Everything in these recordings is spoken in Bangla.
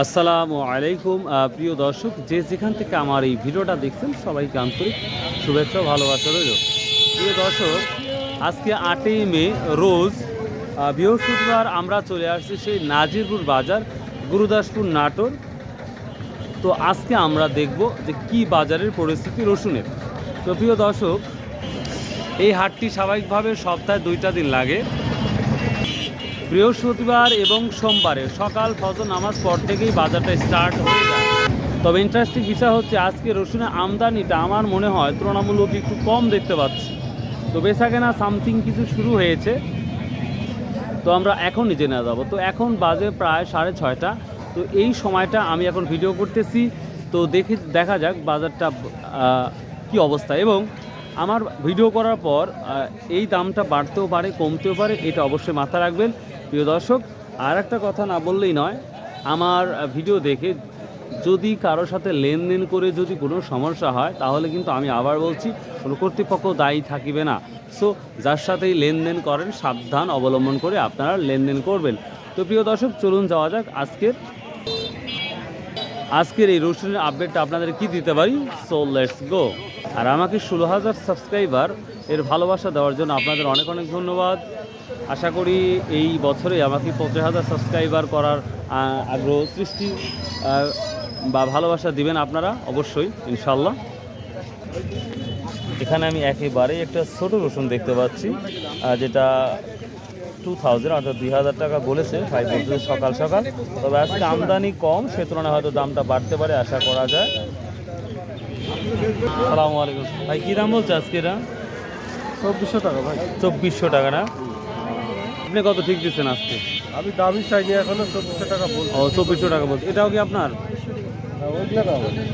আসসালামু আলাইকুম প্রিয় দর্শক, যে যেখান থেকে আমার এই ভিডিওটা দেখছেন সবাইকে আন্তরিক শুভেচ্ছা ভালোবাসা রইল। প্রিয় দর্শক, আজকে 8ই মে রোজ বৃহস্পতিবার আমরা চলে আসছি সেই নাজিরপুর বাজার, গুরুদাসপুর, নাটোর। তো আজকে আমরা দেখব যে কি বাজারের পরিস্থিতি রসুনের। তো প্রিয় দর্শক, এই হাটটি স্বাভাবিকভাবে সপ্তাহে 2টা দিন লাগে, বৃহস্পতিবার এবং সোমবারে সকাল ফজর নামাজ পর থেকেই বাজারটা স্টার্ট হয়ে যায়। তবে ইন্টারেস্টিং বিষয় হচ্ছে আজকে রসুনের আমদানিটা আমার মনে হয় তুলনামূলক একটু কম দেখতে পাচ্ছি। তো বেচাকেনা সামথিং কিছু শুরু হয়েছে, তো আমরা এখন নিজে নেওয়া যাবো। তো এখন বাজে প্রায় 6:30। তো এই সময়টা আমি এখন ভিডিও করতেছি, তো দেখা যাক বাজারটা কি অবস্থা। এবং আমার ভিডিও করার পর এই দামটা বাড়তেও পারে, কমতেও পারে, এটা অবশ্যই মাথায় রাখবেন প্রিয় দর্শক। আর একটা কথা না বললেই নয়, আমার ভিডিও দেখে যদি কারোর সাথে লেনদেন করে যদি কোনো সমস্যা হয় তাহলে কিন্তু আমি আবার বলছি কোনো কর্তৃপক্ষ দায়ী থাকিবে না। সো যার সাথেই লেনদেন করেন সাবধান অবলম্বন করে আপনারা লেনদেন করবেন। তো প্রিয় দর্শক, চলুন যাওয়া যাক আজকের এই রসুনের আপডেটটা আপনাদের কি দিতে পারি। So let's go. আর আমাকে 16,000 সাবস্ক্রাইবার এর ভালোবাসা দেওয়ার জন্য আপনাদের অনেক অনেক ধন্যবাদ। আশা করি এই বছরে আমাকে 50,000 সাবস্ক্রাইবার করার আগ্রহ সৃষ্টি বা ভালোবাসা দিবেন আপনারা অবশ্যই, ইনশাল্লাহ। এখানে আমি একেবারেই একটা ছোট রসুন দেখতে পাচ্ছি, যেটা 2000 অর্থাৎ 2000 টাকা বলেছে ভাই বলতে সকাল সকাল। তবে আজকে আমদানি কম, সে তুলনায় হয়তো দামটা বাড়তে পারে, আশা করা যায়। আসসালামু আলাইকুম ভাই, কী দাম বলছে আজকে? এটা 2400 টাকা ভাই। 2400 টাকা না? আপনি কত ঠিক দিচ্ছেন আজকে? আমি দামি চাইনি, এখনো 2400 টাকা বলছি। ও 2400 টাকা বলছে। এটাও কি আপনার?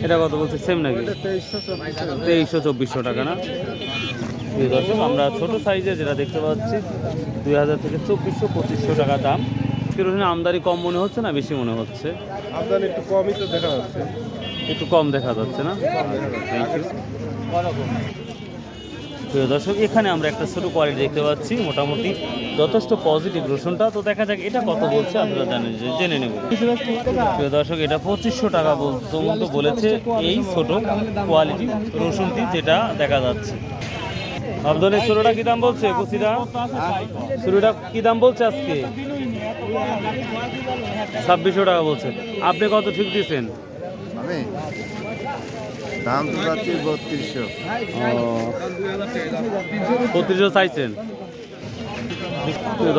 এটা কত বলছে? সেম নাকি? 2300-2400 টাকা না? দর্শক, আমরা ছোট সাইজে যেটা দেখতে পাচ্ছি 2000 থেকে 2400-2500 টাকা দাম। কেরোসিনের আমদানি কম মনে হচ্ছে না বেশি মনে হচ্ছে? আমদানি একটু কমই তো দেখা যাচ্ছে। একটু কম দেখা যাচ্ছে না? Thank you. প্রিয় দর্শক, এখানে আমরা একটা ছোটো কোয়ালিটি দেখতে পাচ্ছি, মোটামুটি যথেষ্ট পজিটিভ রসুনটা। তো দেখা যাক এটা কত বলছে, আপনারা জেনে নেব। প্রিয় দর্শক, এটা 2500 টাকা মতো বলেছে এই ছোট কোয়ালিটি রসুনটি, যেটা দেখা যাচ্ছে। আবদনের ছোটোটা কী দাম বলছে? কুচিটা ছোটোটা কী দাম বলছে আজকে? 2600 টাকা বলছে। আপনি কত ঠিক দিয়েছেন? আমি দাম তো যাচ্ছি 3200। 3200 চাইছেন?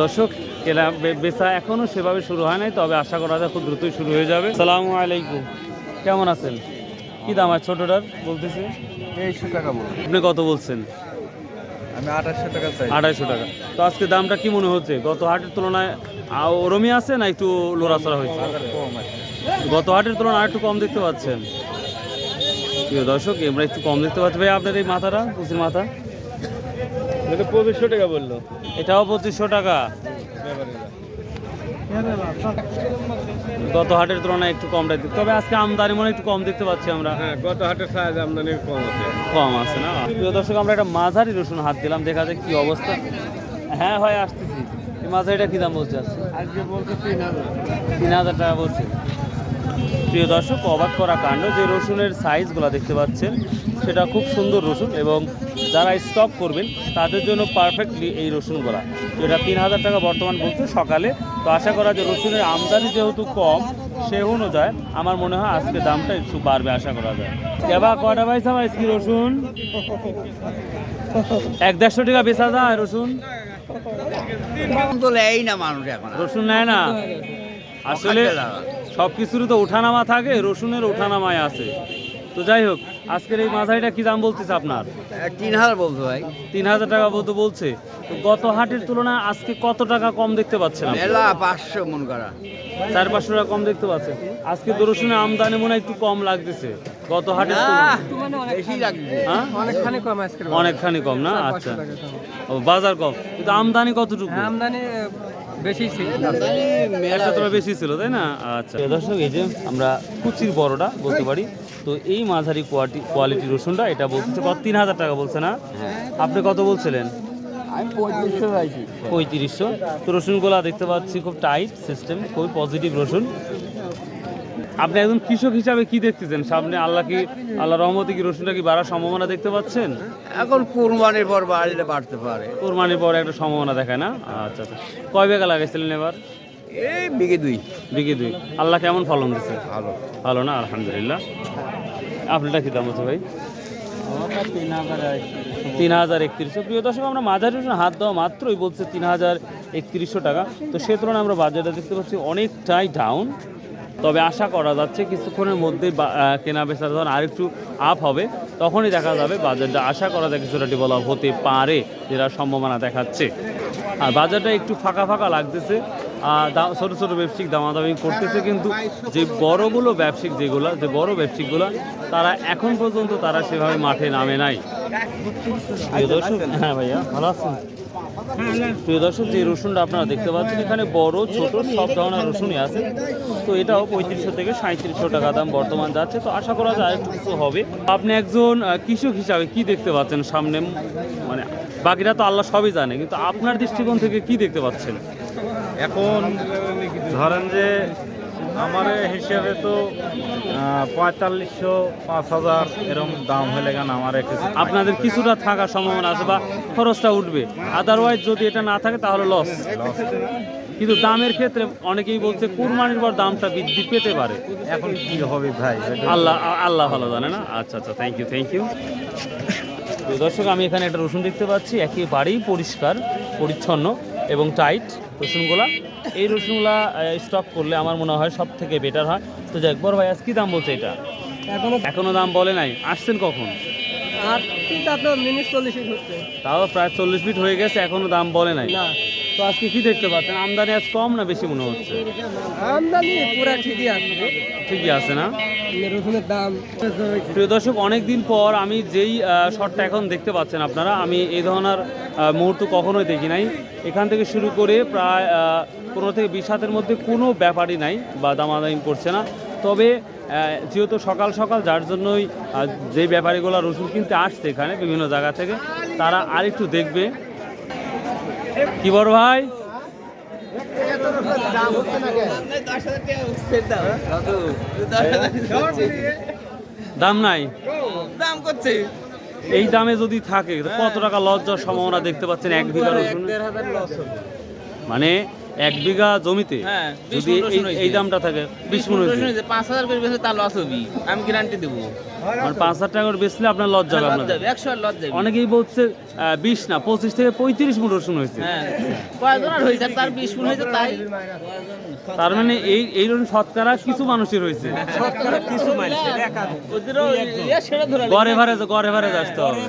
দর্শক, কেনা বেচা এখনও সেভাবে শুরু হয় নাই, তবে আশা করা যায় খুব দ্রুতই শুরু হয়ে যাবে। আসসালামু আলাইকুম, কেমন আছেন? কি দাম আছে ছোটোটার বলতেছে? 2300 টাকা বল। আপনি কত বলছেন? আমি 2800 টাকা চাই। 2800 টাকা। তো আজকে দামটা কি মনে হচ্ছে? গত হাটের তুলনায় ওরমই আছে না একটু লড়াচড়া হয়েছে? গত হাটের তুলনায় আর একটু কম দেখতে পাচ্ছেন? প্রিয় দর্শক, আমরা একটু কম দেখতে পাচ্ছি। ভাই আপনার এই মাথাটা, কুচির মাথা, এটা 2500 টাকা বললো। এটাও 2500 টাকা। গত হাটের তুলনায় একটু কম দেখতে, তবে আজকে আমদানি মনে একটু কম দেখতে পাচ্ছি আমরা। হ্যাঁ, গত হাটের সাইজ আমদানি কম আছে। কম আছে না? প্রিয় দর্শক, আমরা একটা মাঝারি রসুন হাত দিলাম, দেখা যায় কি অবস্থা। হ্যাঁ হয়, আসতেছি। এই মাঝারিটা কী দাম বলছে আজকে? আজকে বলতে 3000। 3000 টাকা বলছে। প্রিয় দর্শক, অবাক করা কাণ্ড, যে রসুনের সাইজগুলো দেখতে পাচ্ছেন সেটা খুব সুন্দর রসুন, এবং যারা স্টক করবেন তাদের জন্য পারফেক্টলি এই রসুনগুলো। যেটা 3000 টাকা বর্তমান বলছে সকালে। তো আশা করা যে রসুনের আমদানি যেহেতু কম, সে অনুযায়ী আমার মনে হয় আজকে দামটা একটু বাড়বে, আশা করা যায়। এবার কয়টা পাইছে আমার কি রসুন? 150 টাকা বেচা যায় রসুন? রসুন নেয় না আসলে, সব কিছুরই তো ওঠানামা থাকে, রসুনের ওঠানামায় আছে। তো যাই হোক, আজকের এই মাঝারিটা কি দাম বলতেছে আপনার? 3000 বলতো ভাই। 3000 টাকা বলছে। তো গত হাটের তুলনায় আজকে কত টাকা কম দেখতে পাচ্ছেন? 500 মন করা। 400-500 টাকা কম দেখতে পাচ্ছেন। আজকে তো রসুনের আমদানি মনে হয় একটু কম লাগতেছে গত হাটের বেশি লাগছে। হ্যাঁ, অনেকখানি কম আজকে। অনেকখানি কম না? আচ্ছা, ও বাজার কম, কিন্তু আমদানি কতটুকু? আমদানি বেশি ছিল, বেশি ছিল, তাই না? আচ্ছা দর্শক, এই যে আমরা কুচির বড়টা বলতে পারি, তো এই মাঝারি কোয়ালিটি রসুনটা এটা বলতেছে 3000 টাকা বলছে না? আপনি কত বলছিলেন? আমি 3500 চাইছি। 3500। তো রসুনগুলা দেখতে পাচ্ছি খুব টাইট সিস্টেম, খুবই পজিটিভ রসুন। আপনি একজন কৃষক হিসাবে কি দেখতেছেন সামনে? আল্লাহ রহমতে কি রসুনটা কি বাড়ার সম্ভাবনা দেখতে পাচ্ছেন? এখন কুরবানির পর বাড়লে বাড়তে পারে। কোরবানির পরে একটা সম্ভাবনা দেখায় না? আচ্ছা আচ্ছা। কয় বিঘা লাগাইছিলেন এবার? এই বিঘে দুই। বিঘে 2। আল্লাহ কেমন ফলন দিচ্ছে? ভালো। ভালো না? আলহামদুলিল্লাহ। আপনারটা কি দাম হচ্ছে ভাই? 3031। প্রিয় দর্শক, আমরা মাঝারি রসুন হাত দেওয়া মাত্রই বলছে 3031 টাকা। তো সে তুলনায় আমরা বাজারটা দেখতে পাচ্ছি অনেকটাই ডাউন। তবে আশা করা যাচ্ছে কিছুক্ষণের মধ্যেই কেনা বেচা ধরুন আর একটু আপ হবে, তখনই দেখা যাবে বাজারটা আশা করা যায় কিছুটা ডেভেলপ হতে পারে, যেটা সম্ভাবনা দেখাচ্ছে। আর বাজারটা একটু ফাঁকা ফাঁকা লাগতেছে, ছোটো ছোটো ব্যবসায়িক দামাদামি করতেছে, কিন্তু যে বড় ব্যবসায়িকগুলো তারা এখন পর্যন্ত তারা সেভাবে মাঠে নামে নাই। প্রিয় দর্শক, হ্যাঁ ভাইয়া ভালো আছেন? প্রিয় দর্শক, যে রসুনটা আপনারা দেখতে পাচ্ছেন এখানে বড় ছোট সব ধরনের রসুনই আছে। তো এটাও 3500 থেকে 3700 টাকা দাম বর্তমান যাচ্ছে। তো আশা করা যায় একটু কিছু হবে। আপনি একজন কৃষক হিসাবে কি দেখতে পাচ্ছেন সামনে? মানে বাকিটা তো আল্লাহ সবই জানে, কিন্তু আপনার দৃষ্টিকোণ থেকে কি দেখতে পাচ্ছেন? এখন ধরেন যে আমার হিসাবে তো 4500 5000 এরকম দাম হলে কেন আমার কিছু আপনাদের কিছুটা থাকার সম্ভাবনা আছে বা খরচটা উঠবে, আদারওয়াইজ যদি এটা না থাকে তাহলে লস। কিন্তু দামের ক্ষেত্রে অনেকেই বলছে কুরবানির পর দামটা বৃদ্ধি পেতে পারে। এখন কি হবে ভাই? আল্লাহ ভালো জানে না। আচ্ছা আচ্ছা, থ্যাংক ইউ। দর্শক, আমি এখানে একটা রসুন দেখতে পাচ্ছি, একেবারেই পরিষ্কার পরিচ্ছন্ন এবং টাইট রসুনগুলা। এই রসুনগুলা স্টক করলে আমার মনে হয় সব থেকে বেটার হয়। তো যাই বড় ভাই, আজ কি দাম বলছে এটা? এখনো দাম বলে নাই। আসছেন কখন? তাও প্রায় 40 মিনিট হয়ে গেছে, এখনো দাম বলে নাই। তো আজকে কি দেখতে পাচ্ছেন? আমদানি আজ কম না বেশি মনে হচ্ছে? আমদানি পুরা ঠিকই আছে। ঠিকই আছে না? রসুনের দাম। প্রিয় দর্শক, অনেকদিন পর আমি যেই শটটা এখন দেখতে পাচ্ছেন আপনারা, আমি এই ধরনের মুহূর্ত কখনোই দেখি নাই। এখান থেকে শুরু করে প্রায় 15 থেকে 20 হাতের মধ্যে কোনো ব্যাপারই নাই বা দামাদামি করছে না। তবে যেহেতু সকাল সকাল, যার জন্যই যে ব্যাপারীগুলো রসুন কিনতে আসছে এখানে বিভিন্ন জায়গা থেকে, তারা আরেকটু দেখবে। কি বড় ভাই, দাম নাই? দাম করছে এই দামে যদি থাকে কত টাকা লস যাওয়ার সম্ভাবনা দেখতে পাচ্ছেন? 1 বিঘা রসুন মানে 1 বিঘা জমিতে যদি এই দামটা থাকে 20 মণ 5000 করে বেচলে তার লস হবে, আমি গ্যারান্টি দেবো। মানে 5000 টাকা করে বেচলে আপনার লস যাবে। আপনার 100 লস যাবে। অনেকেই বলছে 20 না 25 থেকে 35 মণ রসুন হয়েছে। কয়জন আর হইছে? তার 20 মণ হইছে, তাই তার মানে এই রকম শতকরা কিছু মানুষের হয়েছে। কিছু মানুষের ওদেরও সেটা ধরে গড় এভারেজ আসতে হবে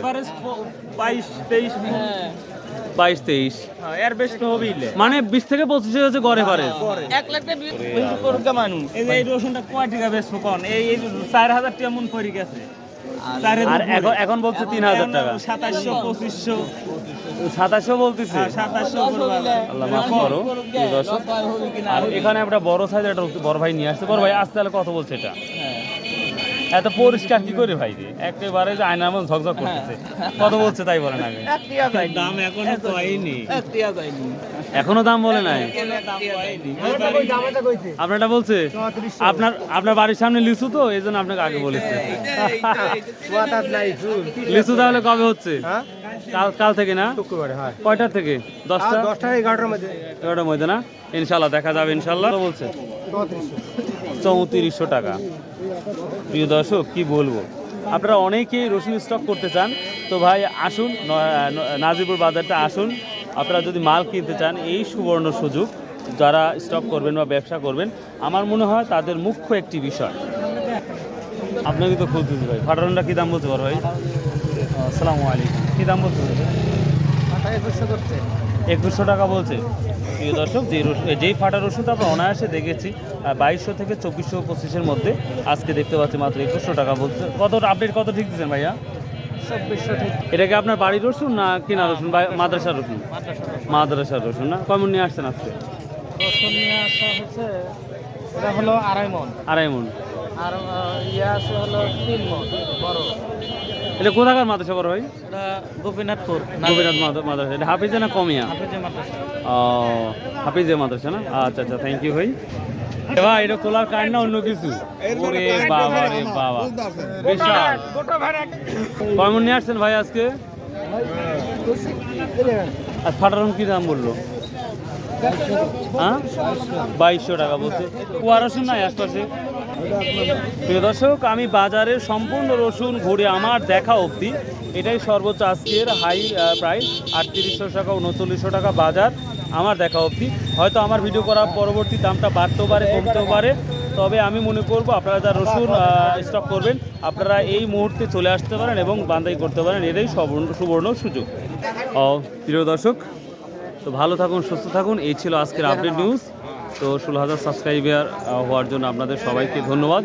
22-23। এর বেশি তো হবেই। মানে 20 থেকে 25 হচ্ছে গড় এভারেজ। 1 লাখ টাকা বেশি করুক মানুষ। এই রসুনটা কয় টাকা বেচবো কোন? এই 4000 টাকা মন পড়ে গেছে। আর এখন বলছে 3000 টাকা। 2700 বলতেছে। 2700 আল্লাহ মাফ করো প্রিয় দর্শক। আর এখানে একটা বড় সাইজের একটা বড় ভাই নিয়ে আসছে। বড় ভাই আসতে তাহলে কত বলছে এটা? এত পরিষ্কার কি করে ভাই রে? একেবারে যে আয়নার মতো ঝকঝক করতেছে। কত বলছে তাই বলেন আগে? দাম এখনো কয়নি। এখনো দাম বলে নাই? আপনারটা বলছে? আপনার বাড়ির সামনে লিচু, তো এই জন্য আপনাকে আগে বলেছে। লিচু তাহলে কবে হচ্ছে? কাল থেকে না? কয়টার থেকে? 10টা 11টার মধ্যে না? ইনশাল্লাহ দেখা যাবে। ইনশাল্লাহ বলছে 3400 টাকা। প্রিয় দর্শক, কি বলবো, আপনারা অনেকেই রসুন স্টক করতে চান, তো ভাই আসুন নাজিরপুর বাজারটা আসুন। আপনারা যদি মাল কিনতে চান, এই সুবর্ণ সুযোগ। যারা স্টক করবেন বা ব্যবসা করবেন, আমার মনে হয় তাদের মুখ্য একটি বিষয়। আপনাকে তো খুঁজতেছি ভাই। ফাটারনটা কী দাম বলতে পারো ভাই? আসসালামু আলাইকুম। কী দাম বলতে পারো? 2100 টাকা বলছে। প্রিয় দর্শক, যেই ফাটা রসুনটা আমরা অনায়াসে দেখেছি 2200 থেকে 2400-2500-এর মধ্যে, আজকে দেখতে পাচ্ছি মাত্র 2100 টাকা বলছে। কত আপডেট কত ঠিক দিচ্ছেন ভাইয়া? 2400 ঠিক। এটা কি আপনার বাড়ির রসুন না কেনা রসুন? মাদ্রাসার রসুন? মাদ্রাসার রসুন না? কমন নিয়ে আসছেন আজকে? রসুন নিয়ে আসা হচ্ছে, এটা হলো 2.5 মণ। 2.5 মণ। আর ইয়ে আছে হলো 3 মণ বড়। এটা কোথাকার মাদ্রাসা বড় ভাই? এটা গোপীনাথপুর মাদ্রাসা। এটা হাফিজে না কমিয়া? হাফেজে মাদ্রাসা। ও, হাফিজে মাদ্রাসা না? আচ্ছা আচ্ছা, থ্যাংক ইউ ভাই। ভাই এটা কোলার কার না অন্য কিছু? ওরে বাবা রে বাবা, বিশাল। কয় মন নিয়ে আসছেন ভাই আজকে? আর ফাটারন কি দাম বললো? হ্যাঁ 2200 টাকা বলছে। কুয়া রসুন নাই আশপাশে? প্রিয় দর্শক, আমি বাজারের সম্পূর্ণ রসুন ঘুরে আমার দেখা অবধি এটাই সর্বোচ্চ আজকের হাই প্রাইস। 3800 টাকা 3900 টাকা বাজার আমার দেখা অবধি। হয়তো আমার ভিডিও করার পরবর্তী দামটা বাড়তেও পারে, কমতেও পারে। তবে আমি মনে করব আপনারা যারা রসুন স্টক করবেন আপনারা এই মুহূর্তে চলে আসতে পারেন এবং বান্দাই করতে পারেন, এটাই সুবর্ণ সুযোগ। প্রিয় দর্শক, তো ভালো থাকুন, সুস্থ থাকুন। এই ছিল আজকের আপডেট নিউজ। তো 16,000 সাবস্ক্রাইবার হওয়ার জন্য আপনাদের সবাইকে ধন্যবাদ।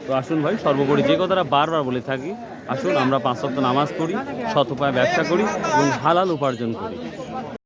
তো আসুন ভাই, সর্বোপরি যে কথাটা বারবার বলে থাকি, আসুন আমরা 5 ওয়াক্ত নামাজ পড়ি, সৎ উপায়ে ব্যবসা করি এবং হালাল উপার্জন করি।